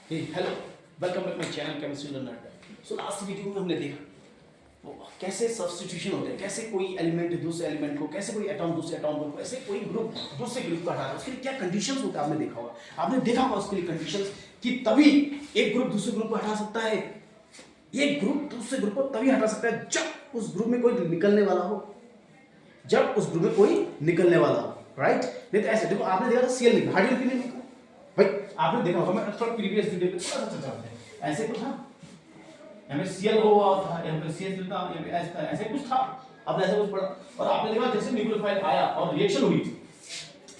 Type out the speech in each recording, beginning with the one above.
Hello, welcome back my channel chemistry learner. So last video में हमने देखा वो कैसे सब्स्टिट्यूशन होते हैं, कैसे कोई एलिमेंट दूसरे एलिमेंट को, कैसे कोई एटॉम दूसरे एटॉम को, कैसे कोई ग्रुप दूसरे ग्रुप को हटाता है, उसके लिए क्या कंडीशंस होता है आपने देखा होगा। आपने देखा होगा उसके लिए कंडीशंस कि तभी एक ग्रुप दूसरे ग्रुप को हटा सकता है, एक ग्रुप दूसरे ग्रुप को तभी हटा सकता है जब उस ग्रुप में कोई निकलने वाला हो, जब उस ग्रुप में कोई निकलने वाला हो, राइट। नहीं तो ऐसे देखो, आपने देखा था सीएल निकला, हाइड्रोजन क्यों नहीं निकला भाई, आपने देखा होगा। मैं थोड़ा प्रीवियस वीडियो पे थोड़ा सा चर्चा करते हैं। ऐसे कुछ था, यहाँ पे सीएल हुआ था, यहाँ पे सीएल था, यहाँ पे ऐसा ऐसे कुछ था, आपने ऐसे कुछ पढ़ा। और आपने देखा जैसे न्यूक्लियोफाइल आया और रिएक्शन हुई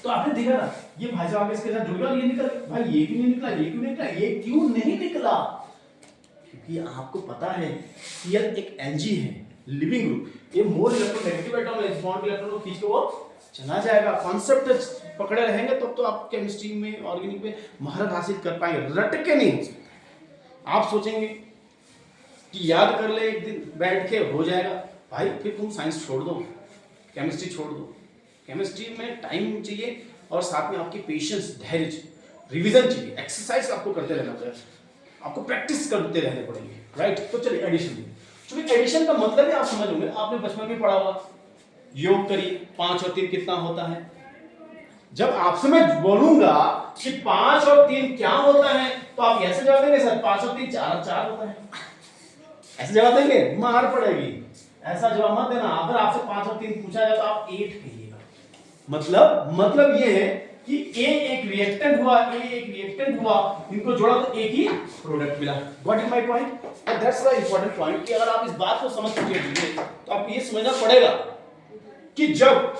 तो आपने देखा ना ये भाई साहब इसके साथ जुड़ गया और ये निकल भाई, ये क्यों नहीं निकला, ये क्यों नहीं निकला, ये क्यों नहीं निकला? क्योंकि आपको पता है सीएल एक एनजी है, लिविंग ग्रुप। ये मोर इलेक्ट्रोनेगेटिव एटम है, इस बॉन्ड इलेक्ट्रॉन को खींच के वो चला जाएगा। कॉन्सेप्ट पकड़े रहेंगे तब तो आप केमिस्ट्री में, ऑर्गेनिक में महारत हासिल कर पाएंगे, रट के नहीं हो सकते। आप सोचेंगे कि याद कर ले एक दिन बैठ के हो जाएगा, भाई फिर तुम साइंस छोड़ दो, केमिस्ट्री छोड़ दो। केमिस्ट्री में टाइम चाहिए और साथ में आपकी पेशेंस, धैर्य, रिवीजन चाहिए, एक्सरसाइज आपको करते रहना पड़ेगा, आपको प्रैक्टिस करते रहने पड़ेंगे, राइट। तो चलिए एडिशन, क्योंकि एडिशन का मतलब ही आप समझ होंगे, आपने बचपन में पढ़ा होगा, योग करिए 5 और 3 कितना होता है। जब आपसे मैं बोलूंगा कि 5 और 3 क्या होता है तो आप ऐसे जवाब देंगे, सर 5 और 3 4 और 4 होता है, ऐसे जवाब देंगे, मार पड़ेगी। ऐसा जवाब मत देना। अगर आपसे 5 और 3 पूछा जाए तो आप 8 कहिएगा। मतलब ये है कि ए एक रिएक्टेंट हुआ, ए एक रिएक्टेंट हुआ, इनको जोड़ा तो एक ही प्रोडक्ट मिला। What is my point? And that's the important point कि अगर आप इस बात को समझ चुके हैं तो आपको ये समझना पड़ेगा कि जब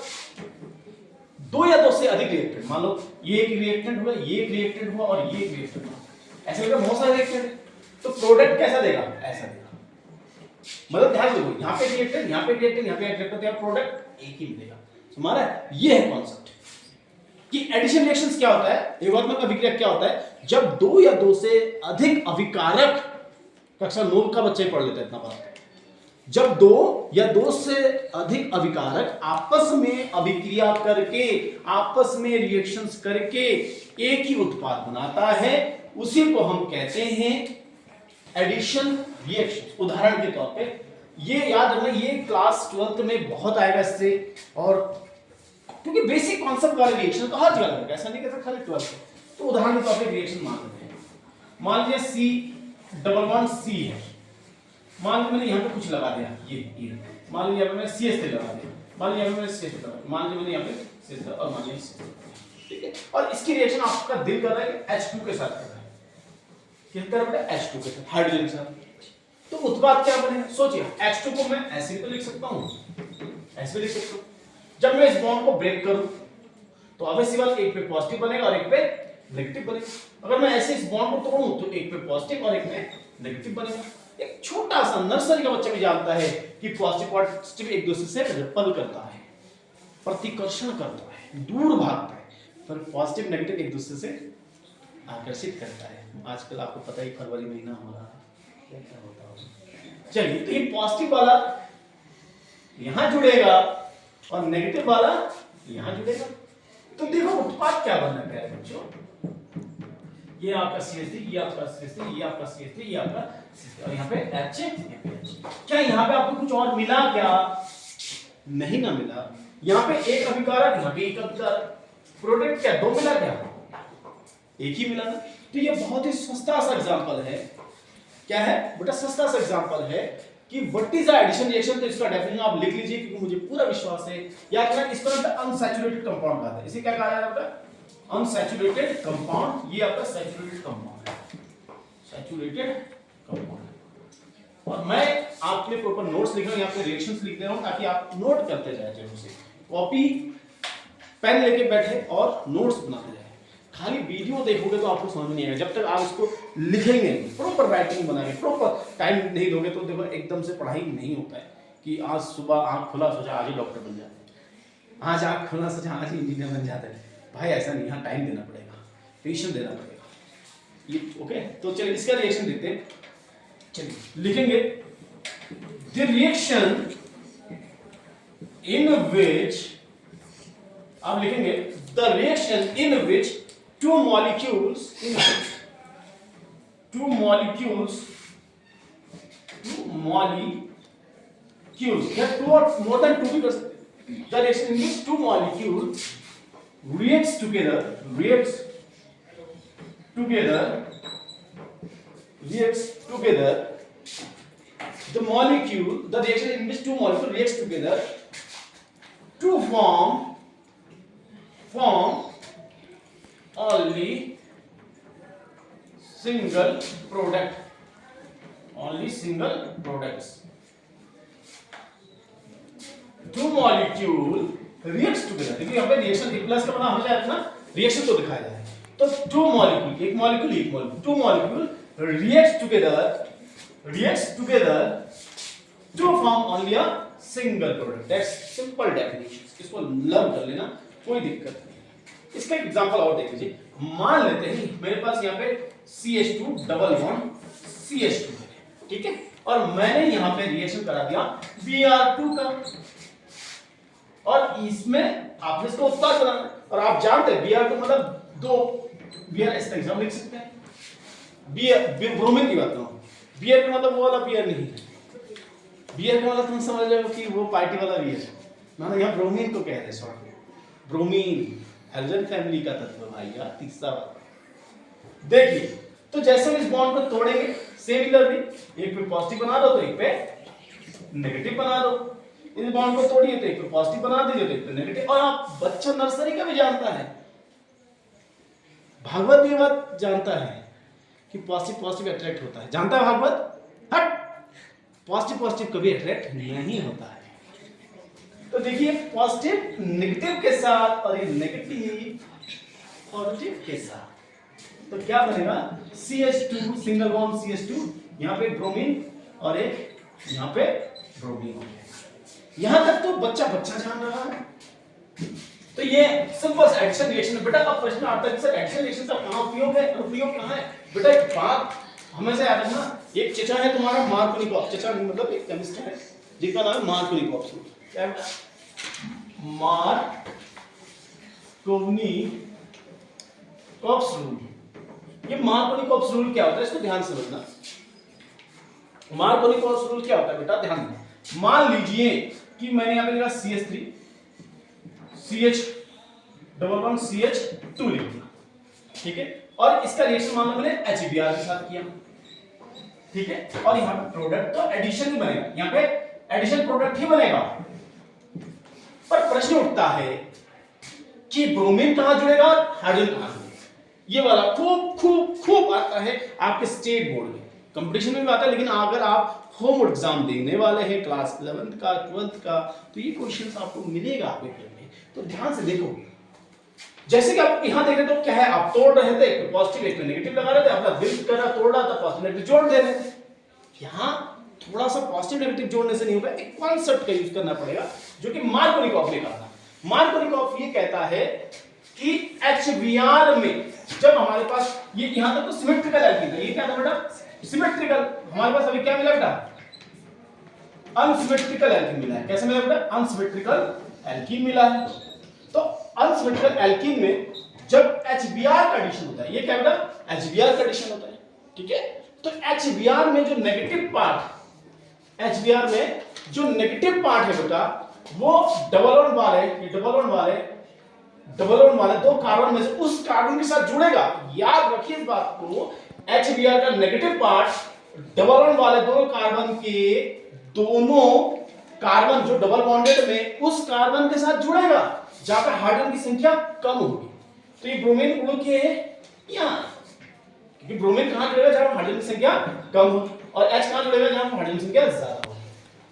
2 या 2 से अधिक रिएक्टेंट, मान लो ये एक रिएक्टेंट हुआ, ये एक रिएक्टेंट हुआ और ये एक रिएक्टेंट हुआ, ऐसे करके बहुत सारे रिएक्टेंट, तो प्रोडक्ट कैसा देगा? ऐसा देगा। मतलब ध्यान दो, यहां पे रिएक्टेंट, यहां पे रिएक्टेंट, यहां पे रिएक्टेंट, तो प्रोडक्ट एक ही मिलेगा। हमारा ये है कॉन्सेप्ट कि एडिशन रिएक्शंस क्या होता है, एवोगाद्रो अभिक्रिया क्या होता है, जब 2 या 2 से अधिक अभिकारक, कक्षा 9 का बच्चे पढ़ लेते हैं इतना बात, जब 2 या 2 से अधिक अभिकारक आपस में अभिक्रिया करके, आपस में रिएक्शंस करके एक ही उत्पाद बनाता है, उसी को हम कहते हैं एडिशन रिएक्शन। उदाहरण के तौर पे ये याद रखना, ये क्लास 12th में बहुत आएगा इससे, और क्योंकि बेसिक कॉन्सेप्ट वाले रिएक्शन तो हर जगह लगेगा, ऐसा नहीं कहता खाली 12th। तो उदाहरण के तौर पे रिएक्शन मान लेते हैं, मान लिया C C है, मान लीजिए मैंने यहाँ पे कुछ लगा दिया, ये मान लीजिए यहाँ पे मैंने CH3 लगा दिया, मान लीजिए यहाँ पे मैंने CH3 लगा दिया, मान लीजिए मैंने यहाँ पे CH3 और मान लीजिए CH3, ठीक है। और इसकी रिएक्शन आपका दिल कर रहा है कि H2 के साथ कर रहा है, किस तरह पे? H2 के साथ, हाइड्रोजन के साथ। तो उत्पाद क्या बनेगा? सोचिए, H2 को मैं ऐसे भी तो लिख सकता हूँ, ऐसे भी लिख सकता हूँ। जब मैं इस बॉन्ड को ब्रेक करूँ तो ऑब्वियसली बात, एक पे पॉजिटिव बनेगा और एक पे नेगेटिव बनेगा। अगर मैं ऐसे इस बॉन्ड को तोड़ूं तो एक पे पॉजिटिव और एक पे नेगेटिव बनेगा। एक छोटा सा नर्सरी का बच्चा भी जानता है कि पॉजिटिव एक दूसरे से रिपल करता है, प्रतिकर्षण करता है, दूर भागता है, पर पॉजिटिव नेगेटिव एक दूसरे से आकर्षित करता है। आजकल आपको पता ही फरवरी महीना हो रहा है, क्या क्या होता है। चलिए, तो ये पॉजिटिव वाला यहां जुड़ेगा और नेगेटिव वाला यहां जुड़ेगा, तो देखो उत्पाद क्या बनना है प्यारे बच्चों। ये आपका CH3, ये आपका CH3, ये आपका CH3, ये आपका CH3, और यहाँ पे H, यहाँ पे H। क्या यहाँ पे आपको कुछ और मिला क्या? नहीं ना मिला। यहाँ पे एक अभिकारक, यहाँ पे एक अभिकारक, प्रोडक्ट क्या 2 मिला क्या? एक ही मिला ना। तो ये बहुत ही सस्ता सा एग्जांपल है। क्या है बेटा? सस्ता सा एग्जांपल है कि व्हाट इज एडिशन रिएक्शन। तो इसका डेफिनेशन आप लिख लीजिए, क्योंकि मुझे पूरा विश्वास है। याद रखना, इसको अनसैचुरेटेड कंपाउंड कहते हैं। इसे क्या कहा जाता है? Unsaturated compound. ये आपका सैचुरेटेड कंपाउंड है, सैचुरेटेड कंपाउंड। और मैं आपके प्रॉपर नोट्स लिख रहा हूं, यहाँ पे रिएक्शंस लिख दे रहा हूं, ताकि आप नोट करते जाए जरूर से। कॉपी पेन लेके बैठे और नोट्स बनाते जाए। खाली वीडियो देखोगे तो आपको समझ नहीं आएगा, जब तक आप इसको लिखेंगे, प्रॉपर राइटिंग बनाएंगे, प्रॉपर टाइम नहीं दोगे तो देखो एकदम से पढ़ाई नहीं होता है कि आज सुबह आंख खुला सोचा आज ही डॉक्टर बन जाते हैं, आज आंख खुला सोचा आज ही इंजीनियर बन जाते हैं। भाई ऐसा नहीं, यहाँ टाइम देना पड़ेगा, पेशेंस देना पड़ेगा। ये ओके। तो चलिए इसका रिएक्शन देखते हैं। चलिए लिखेंगे, द रिएक्शन इन विच, आप लिखेंगे the reaction in which two molecules two molecules, या two or more than two भी कर सकते हैं. The reaction in which two molecules reacts together, the reaction in which two molecules reacts together to form only single products. Two molecule reacts together. देखिए यहाँ पे reaction plus का बना हो जाएगा ना, रिएक्शन तो दिखाया जाए. तो two molecule, एक molecule, two molecule reacts together to form only a single product. That's simple definition. इसको लर्न कर लेना, कोई दिक्कत नहीं. इसका एग्जांपल और देख लीजिए. मान लेते हैं मेरे पास यहाँ पे CH2 डबल बॉन्ड CH2 है, ठीक है, और मैंने यहाँ पे रिएक्शन करा दिया Br2 का, और इसमें आपने इसको उत्पाद बनाना, और आप जानते हैं Br2 मतलब दो Br, इस तरह हम लिख सकते हैं. ब्रोमीन की बात करूं, बियर का मतलब वो वाला बियर नहीं, बियर का मतलब तुम समझ रहे हो कि वो पार्टी वाला बियर, मैंने यहाँ ब्रोमीन को कह रहे हैं. शॉर्ट में ब्रोमीन हेलोजन फैमिली का तत्व भाई यार, तीसरा वाला. देखिए तो जैसे हम इस बॉन्ड को तोड़ेंगे सिमिलरली, एक पे पॉजिटिव बना दो तो एक पे नेगेटिव बना दो. इस बॉन्ड को तोड़िए तो एक पे पॉजिटिव बना दीजिए तो एक पे नेगेटिव. और आप बच्चा नर्सरी का भी जानता है, भागवत भी बात जानता है कि पॉजिटिव अट्रैक्ट होता है. जानता है भागवत? हट, पॉजिटिव कभी अट्रैक्ट नहीं होता है. तो देखिए पॉजिटिव नेगेटिव के साथ और ये नेगेटिव पॉजिटिव के साथ, तो क्या बनेगा CH2 सिंगल बॉन्ड CH2, यहाँ पे ब्रोमीन और एक यहाँ पे ब्रोमीन हो जाएगा. यहां तक तो बच्चा जान रहा है. तो ये सिंपल एडिशन रिएक्शन. बेटा का प्रश्न आता है कि सर एडिशन रिएक्शन का कहां उपयोग है, अनुप्रयोग कहां है? बेटा एक बात हमेशा याद रखना, एक चचा है तुम्हारा मार्कोनिकॉफ, चचा नहीं मतलब एक केमिस्ट है जिसका नाम है मार्कोनिकॉफ. क्या है मार्कोनिकॉफ रूल? ये मार्कोनिकॉफ रूल क्या होता है इसको ध्यान से समझना. मार्कोनिकॉफ रूल क्या होता है बेटा, ध्यान देना. मान लीजिए कि मैंने यहां पे लिखा CH3 CH double bond CH2 लिख दिया, ठीक है, और इसका रिएक्शन मान लो मैंने HBr के साथ किया, ठीक है, और यहां पे प्रोडक्ट तो एडिशन ही बनेगा, यहां पे एडिशन प्रोडक्ट ही बनेगा. पर प्रश्न उठता है कि ब्रोमीन कहां जुड़ेगा, हाइड्रोजन कहां जुड़ेगा. ये वाला खूब आता है आपके स्टेट बोर्ड में, कंपटीशन में भी आता है. लेकिन अगर आप होम एग्जाम देने वाले हैं क्लास 11th का 12th का, तो ये क्वेश्चंस आपको मिलेगा पेपर में. तो ध्यान से देखो, जैसे कि आप यहां देख रहे तो क्या है, आप तोड़ रहे थे, एक पॉजिटिव एक नेगेटिव लगा रहे थे, अपना दिल कर रहा तोड़ रहा था, पॉजिटिव नेगेटिव जोड़ दे रहे थे. यहां थोड़ा सा पॉजिटिव नेगेटिव जोड़ने से नहीं होगा, एक कॉन्सेप्ट का यूज करना पड़ेगा जो कि मार्कोनिकॉफ ने कहा था. मार्कोनिकॉफ ये कहता है कि HBr में जब हमारे पास ये यहां तक तो सिमेट्रिकल एल्कीन था, ये क्या था बेटा, सिमेट्रिकल. हमारे पास अभी क्या मिला बेटा, अनसिमेट्रिकल एल्कीन मिला है. कैसे मिला बेटा, अनसिमेट्रिकल एल्कीन मिला है. तो अनसिमेट्रिकल एल्कीन में जब HBr का एडिशन होता है, ये क्या बेटा HBr का एडिशन होता है, ठीक है. तो HBr में जो नेगेटिव पार्ट, HBr में जो नेगेटिव पार्ट है बेटा, वो डबल बॉन्ड वाले दो कार्बन में से उस कार्बन के साथ जुड़ेगा. याद रखिए इस बात को, HBr का नेगेटिव पार्ट डबल बॉन्ड वाले दो कार्बन के दोनों कार्बन जो डबल बॉन्डेड में उस कार्बन के साथ जुड़ेगा जहां पे हाइड्रोजन की संख्या कम होगी. तो ये ब्रोमीन उड़ के यहां, क्योंकि ब्रोमीन कहां जुड़ेगा जहां हाइड्रोजन की संख्या कम होगी, और H कहां जुड़ेगा जहां हाइड्रोजन की संख्या ज्यादा होगी.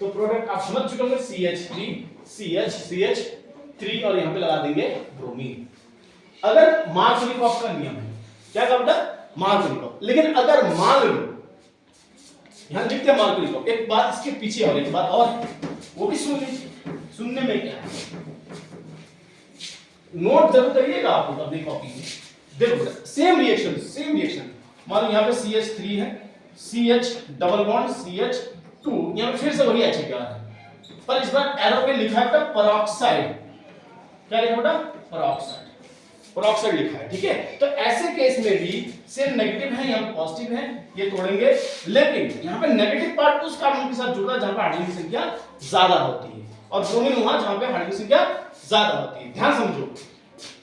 तो प्रोडक्ट आप समझ चुके होंगे, CH3 CH3 और यहां पे लगा देंगे ब्रोमीन. अगर मार्कोनिकॉफ का नियम है, क्या कहा बेटा, मार्कोनिकॉफ. लेकिन अगर मान लो यहां लिखते हैं मार्कोनिकॉफ, एक बात इसके पीछे और एक बात और, वो भी सुन लीजिए. सुनने में क्या है, नोट जरूर करिएगा आप लोग अपनी कॉपी में. देखो सेम रिएक्शन मान लो यहां पे CH3 है, CH डबल बॉन्ड CH2, यहां पे फिर से वही HBr है, पर इस बार एरो पे लिखा है पेरोक्साइड. क्या लिखा बेटा, पेरोक्साइड. पेरोक्साइड लिखा है, ठीक है। तो ऐसे केस में भी सेम नेगेटिव है, यहाँ पॉजिटिव है, ये तोड़ेंगे, लेकिन यहाँ पे नेगेटिव पार्ट उस कार्बन के साथ जुड़ रहा है जहां पे हाइड्रोजन की संख्या ज्यादा होती है, और ब्रोमीन वहां जहां पे हाइड्रोजन की संख्या ज्यादा होती है। ध्यान समझो,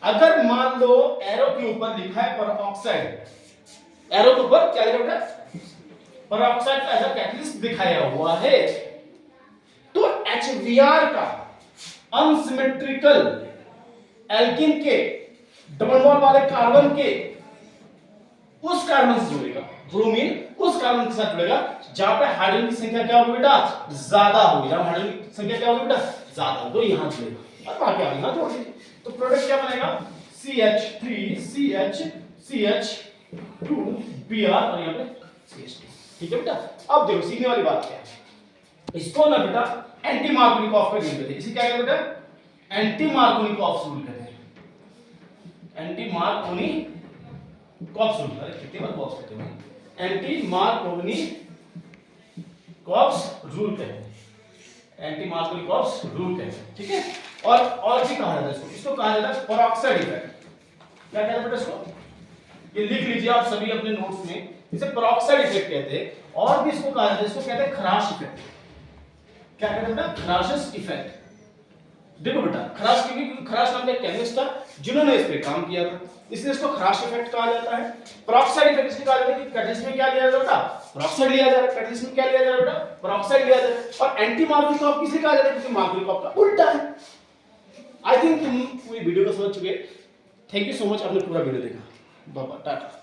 अगर मान लो एरो के ऊपर लिखा है पेरोक्साइड, एरो के ऊपर क्या लिखा है, पेरोक्साइड का ऐसा कैटलिस्ट दिखाया हुआ है, तो HBr का अनसिमेट्रिकल एल्किन के डबल बॉन्ड वाले कार्बन के उस कार्बन से जुड़ेगा, ब्रोमीन उस कार्बन के साथ जुड़ेगा जहां पे हाइड्रोजन की संख्या क्या होगी बेटा, ज्यादा होगी, जहां हाइड्रोजन की संख्या क्या होगी बेटा, ज्यादा, तो यहां जुड़ेगा, और बाकी आगे यहां जोड़ दीजिए, तो प्रोडक्ट क्या बनेगा, CH3CH2Br और यहां पे CH2, ठीक है बेटा। अब देखो सीखने वाली बात क्या है, इसको ना बेटा एंटी मार्कोनिकॉफ का रूल कहते हैं, इसे क्या कहते हैं बेटा, एंटी मार्कोनिकॉफ रूल कहते हैं, एंटी मार्कोनिकॉफ रूल, अरे कितने बार बॉक्स कहते हैं, एंटी मार्कोनिकॉफ रूल कहते हैं, एंटी मार्कोनिकॉफ रूल कहते हैं, ठीक है। और भी कहा जाता है इसको कहा जाता है पेरोक्साइड इफेक्ट, क्या कहते हैं बेटा इसको, ये लिख लीजिए आप सभी अपने नोट्स में, इसे पेरोक्साइड इफेक्ट कहते हैं, और भी इसको कहा जाता है, इसको कहते हैं खराश इफेक्ट, क्या कहते हैं बेटा, खराश इफेक्ट। देखो बेटा खराश, क्योंकि खराश नाम का केमिस्ट था जिन्होंने इस पे काम किया था, इसलिए इसको खराश इफेक्ट कहा जाता है। पेरोक्साइड इफेक्ट इसलिए कहा जाता है कि कैटलिस्ट में क्या लिया जा रहा है बेटा, पेरोक्साइड लिया जा रहा है, कैटलिस्ट में क्या लिया जा रहा है बेटा, पेरोक्साइड लिया जा रहा है। और एंटी मार्कोनिकॉफ किसलिए कहा जाता है, क्योंकि मार्कोनिकॉफ का उल्टा है। आई थिंक तुम पूरी वीडियो को समझ चुके, थैंक यू सो मच, आपने पूरा वीडियो देखा, बाय बाय, टाटा।